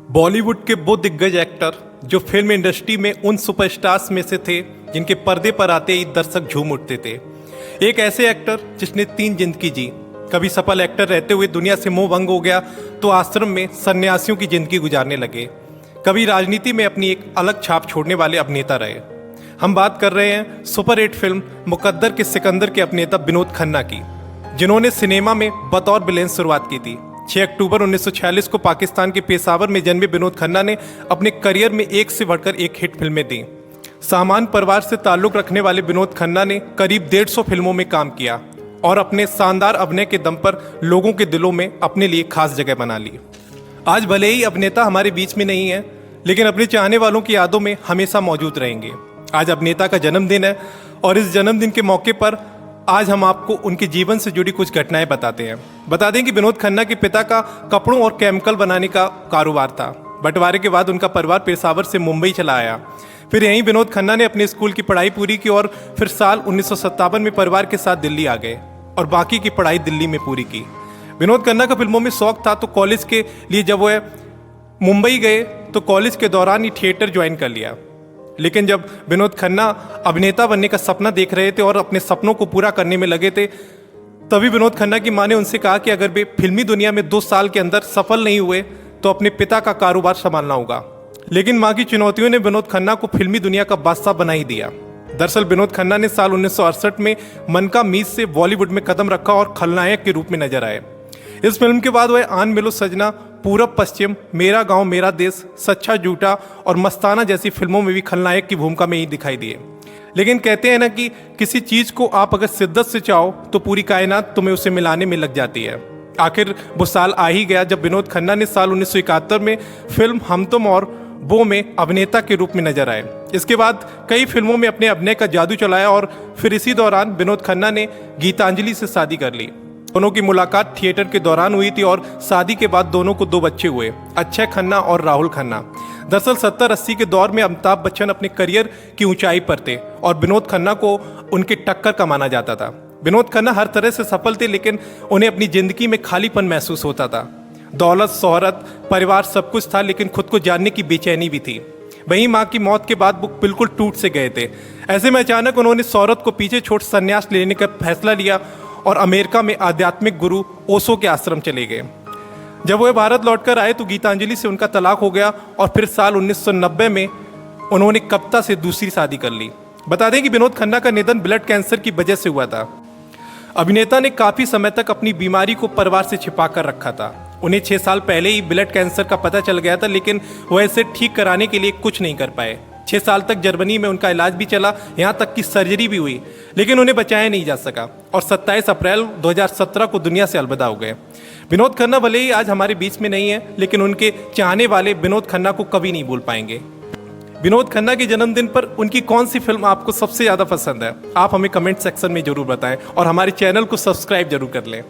बॉलीवुड के वो दिग्गज एक्टर जो फिल्म इंडस्ट्री में उन सुपरस्टार्स में से थे जिनके पर्दे पर आते ही दर्शक झूम उठते थे। एक ऐसे एक्टर जिसने 3 जिंदगी जी। कभी सफल एक्टर रहते हुए दुनिया से मोह भंग हो गया तो आश्रम में सन्यासियों की जिंदगी गुजारने लगे। कभी राजनीति में अपनी एक अलग छाप छोड़ने वाले अभिनेता रहे। हम बात कर रहे हैं सुपर हिट फिल्म मुकद्दर के सिकंदर के अभिनेता विनोद खन्ना की, जिन्होंने सिनेमा में बतौर विलेन शुरुआत की थी। 6 अक्टूबर 1946 को पाकिस्तान के पेशावर में जन्मे विनोद खन्ना ने अपने करियर में एक से बढ़कर एक हिट फिल्में दी। सामान्य परिवार से ताल्लुक रखने वाले विनोद खन्ना ने करीब 150 फिल्मों में काम किया और अपने शानदार अभिनय के दम पर लोगों के दिलों में अपने लिए खास जगह बना ली। आज भले ही अभिनेता हमारे बीच में नहीं है, लेकिन अपने चाहने वालों की यादों में हमेशा मौजूद रहेंगे। आज अभिनेता का जन्मदिन है और इस जन्मदिन के मौके पर आज हम आपको उनके जीवन से जुड़ी कुछ घटनाएं बताते हैं। बता दें कि विनोद खन्ना के पिता का कपड़ों और केमिकल बनाने का कारोबार था। बंटवारे के बाद उनका परिवार पेशावर से मुंबई चला आया। फिर यहीं विनोद खन्ना ने अपने स्कूल की पढ़ाई पूरी की और फिर साल 1957 में परिवार के साथ दिल्ली आ गए और बाकी की पढ़ाई दिल्ली में पूरी की। विनोद खन्ना का फिल्मों में शौक था तो कॉलेज के लिए जब वह मुंबई गए तो कॉलेज के दौरान ही थिएटर ज्वाइन कर लिया। लेकिन जब विनोद खन्ना अभिनेता बनने का सपना देख रहे थे और अपने सपनों को पूरा करने में लगे थे, तभी विनोद खन्ना की मां ने उनसे कहा कि अगर वे फिल्मी दुनिया में 2 साल के अंदर सफल नहीं हुए तो अपने पिता का कारोबार संभालना होगा। लेकिन मां की चुनौतियों ने विनोद खन्ना को फिल्मी दुनिया का बादशाह बना ही दिया। दरअसल विनोद खन्ना ने साल 1968 में मन का मीत से बॉलीवुड में कदम रखा और खलनायक के रूप में नजर आए। इस फिल्म के बाद वह आन मिलो सजना, पूरब पश्चिम, मेरा गांव मेरा देश, सच्चा झूठा और मस्ताना जैसी फिल्मों में भी खलनायक की भूमिका में ही दिखाई दिए। लेकिन कहते हैं ना कि किसी चीज को आप अगर शिद्दत से चाहो तो पूरी कायनात तुम्हें उसे मिलाने में लग जाती है। आखिर वो साल आ ही गया जब विनोद खन्ना ने साल 1971 में फिल्म हम तुम और वो में अभिनेता के रूप में नजर आए। इसके बाद कई फिल्मों में अपने अभिनय का जादू चलाया और फिर इसी दौरान विनोद खन्ना ने गीतांजलि से शादी कर ली। दोनों की मुलाकात थिएटर के दौरान हुई थी और शादी के बाद दोनों को 2 बच्चे हुए, अक्षय खन्ना और राहुल खन्ना। दरअसल 70-80 के दौर में अमिताभ बच्चन अपने करियर की ऊंचाई पर थे और विनोद खन्ना को उनके टक्कर का माना जाता था। विनोद खन्ना हर तरह से सफल थे, लेकिन उन्हें अपनी जिंदगी में खालीपन महसूस होता था। दौलत, शोहरत, परिवार सब कुछ था, लेकिन खुद को जानने की बेचैनी भी थी। वहीं माँ की मौत के बाद वो बिल्कुल टूट से गए थे। ऐसे में अचानक उन्होंने शोहरत को पीछे छोड़ संन्यास लेने का फैसला लिया और अमेरिका में आध्यात्मिक गुरु ओशो के आश्रम चले गए। जब वह भारत लौटकर आए तो गीतांजलि से उनका तलाक हो गया और फिर साल 1990 में उन्होंने कविता से दूसरी शादी कर ली। बता दें कि विनोद खन्ना का निधन ब्लड कैंसर की वजह से हुआ था। अभिनेता ने काफी समय तक अपनी बीमारी को परिवार से छिपा कर रखा था। उन्हें 6 साल पहले ही ब्लड कैंसर का पता चल गया था, लेकिन वह इसे ठीक कराने के लिए कुछ नहीं कर पाए। 6 साल तक जर्मनी में उनका इलाज भी चला, यहाँ तक कि सर्जरी भी हुई, लेकिन उन्हें बचाया नहीं जा सका और 27 अप्रैल 2017 को दुनिया से अलविदा हो गए। विनोद खन्ना भले ही आज हमारे बीच में नहीं है, लेकिन उनके चाहने वाले विनोद खन्ना को कभी नहीं भूल पाएंगे। विनोद खन्ना के जन्मदिन पर उनकी कौन सी फिल्म आपको सबसे ज़्यादा पसंद है? आप हमें कमेंट सेक्शन में जरूर बताएं और हमारे चैनल को सब्सक्राइब जरूर कर लें।